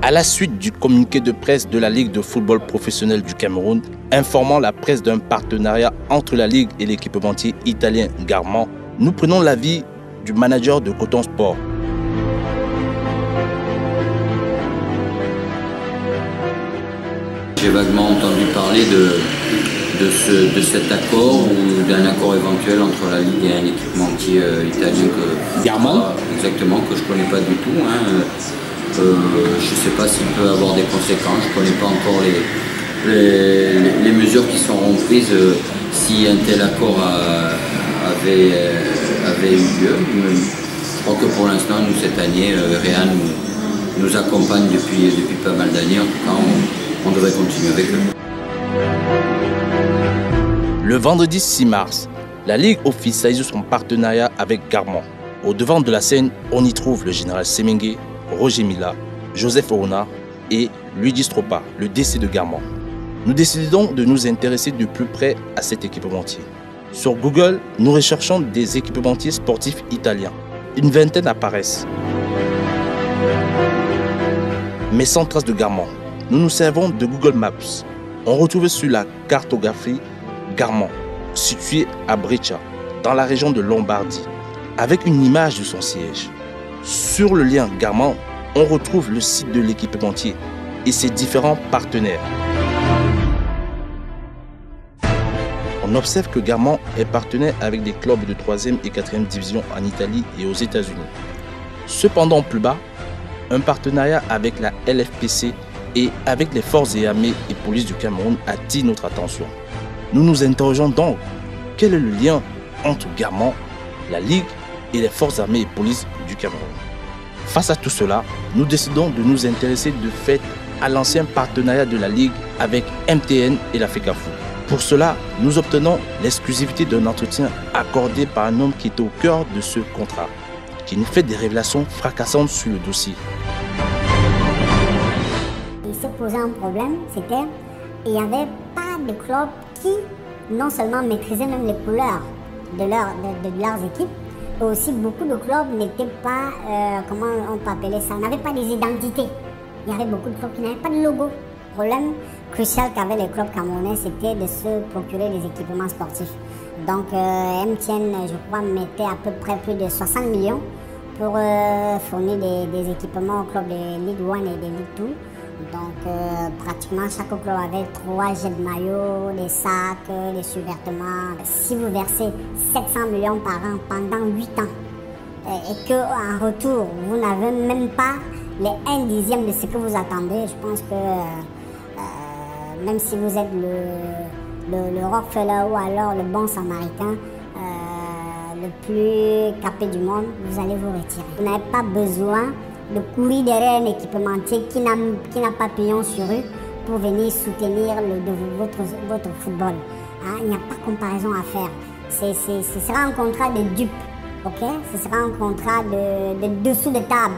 À la suite du communiqué de presse de la Ligue de football professionnel du Cameroun, informant la presse d'un partenariat entre la Ligue et l'équipementier italien Garman, nous prenons l'avis du manager de Coton Sport. J'ai vaguement entendu parler de cet accord ou d'un accord éventuel entre la Ligue et un équipementier italien Garman, exactement, que je ne connais pas du tout. Je ne sais pas s'il peut avoir des conséquences, je ne connais pas encore les mesures qui seront prises si un tel accord avait eu lieu. Je crois que pour l'instant, nous, cette année, Réan nous accompagne depuis pas mal d'années. En tout cas, on devrait continuer avec eux. Le vendredi 6 mars, la Ligue officialise son partenariat avec Garman. Au devant de la scène, on y trouve le général Semengue, Roger Mila, Joseph Orona et Luigi Stroppa, le DC de Garman. Nous décidons de nous intéresser de plus près à cet équipementier. Sur Google, nous recherchons des équipementiers sportifs italiens. Une vingtaine apparaissent, mais sans trace de Garman. Nous nous servons de Google Maps. On retrouve sur la cartographie Garman, situé à Breccia, dans la région de Lombardie, avec une image de son siège. Sur le lien Garman, on retrouve le site de l'équipementier et ses différents partenaires. On observe que Garman est partenaire avec des clubs de 3e et 4e division en Italie et aux États-Unis. Cependant, plus bas, un partenariat avec la LFPC et avec les forces et armées et polices du Cameroun attire notre attention. Nous nous interrogeons donc, quel est le lien entre Garman, la Ligue et les forces armées et polices du Cameroun? Face à tout cela, nous décidons de nous intéresser de fait à l'ancien partenariat de la Ligue avec MTN et la FECAFOOT. Pour cela, nous obtenons l'exclusivité d'un entretien accordé par un homme qui est au cœur de ce contrat, qui nous fait des révélations fracassantes sur le dossier. Il s'est posé un problème, c'était qu'il n'y avait pas de club qui non seulement maîtrisaient même les couleurs de leurs équipes, et aussi beaucoup de clubs n'étaient pas, comment on peut appeler ça, n'avaient pas des identités. Il y avait beaucoup de clubs qui n'avaient pas de logo. Le problème crucial qu'avaient les clubs camerounais, c'était de se procurer des équipements sportifs. Donc MTN, je crois, mettait à peu près plus de 60 millions pour fournir des équipements aux clubs de Ligue 1 et de Ligue 2. Donc pratiquement chaque club avait 3 jets de maillot, des sacs, des survêtements. Si vous versez 700 millions par an pendant 8 ans et qu'en retour vous n'avez même pas les 1/10 de ce que vous attendez, je pense que même si vous êtes le Rockefeller ou alors le bon Samaritain, le plus capé du monde, vous allez vous retirer. Vous n'avez pas besoin de courir derrière un équipementier qui n'a pas pignon sur rue pour venir soutenir votre football. Hein? Il n'y a pas de comparaison à faire. Ce sera un contrat de dupe, ok? Ce sera un contrat de dessous de table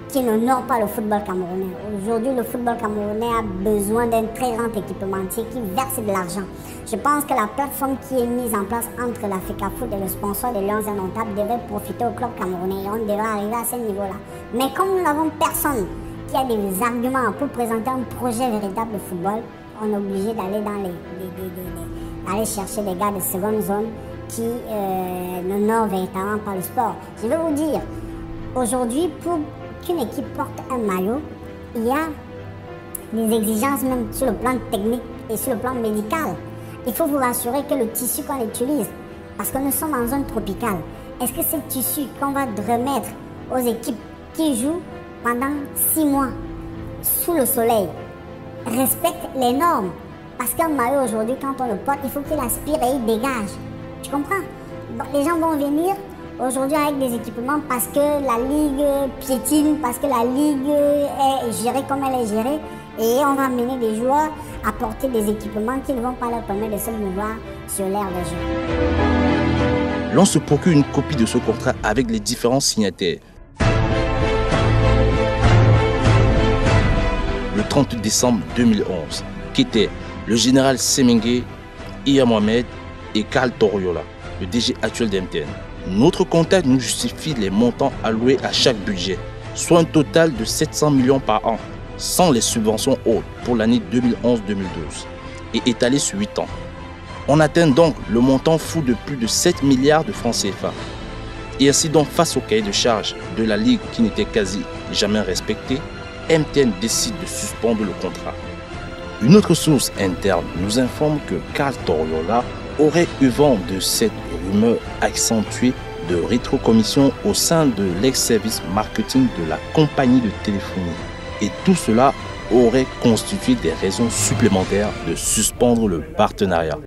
qui n'honore pas le football camerounais. Aujourd'hui, le football camerounais a besoin d'un très grand équipementier qui verse de l'argent. Je pense que la plateforme qui est mise en place entre la FECAFOOT et le sponsor des Lions Indomptables devrait profiter au club camerounais et on devrait arriver à ce niveau-là. Mais comme nous n'avons personne qui a des arguments pour présenter un projet véritable de football, on est obligé d'aller aller chercher des gars de seconde zone qui n'honorent véritablement pas le sport. Je vais vous dire, aujourd'hui, pour qu'une équipe porte un maillot, il y a des exigences même sur le plan technique et sur le plan médical. Il faut vous rassurer que le tissu qu'on utilise, parce que nous sommes en zone tropicale, est-ce que ce tissu qu'on va remettre aux équipes qui jouent pendant 6 mois sous le soleil respecte les normes? Parce qu'un maillot aujourd'hui, quand on le porte, il faut qu'il aspire et il dégage. Tu comprends? Donc, les gens vont venir aujourd'hui avec des équipements parce que la Ligue piétine, parce que la Ligue est gérée comme elle est gérée. Et on va amener des joueurs à porter des équipements qui ne vont pas leur permettre de se mouvoir sur l'aire de jeu. L'on se procure une copie de ce contrat avec les différents signataires. Le 30 décembre 2011, qui était le général Semengue, Iya Mohamed et Karl Toriola, le DG actuel d'MTN. Notre contact nous justifie les montants alloués à chaque budget, soit un total de 700 millions par an. sans les subventions hautes pour l'année 2011-2012 et étalées sur 8 ans. On atteint donc le montant fou de plus de 7 milliards de francs CFA. Et ainsi donc, face au cahier de charges de la Ligue qui n'était quasi jamais respecté, MTN décide de suspendre le contrat. Une autre source interne nous informe que Carl Toriola aurait eu vent de cette rumeur accentuée de rétrocommission au sein de l'ex-service marketing de la compagnie de téléphonie. Et tout cela aurait constitué des raisons supplémentaires de suspendre le partenariat.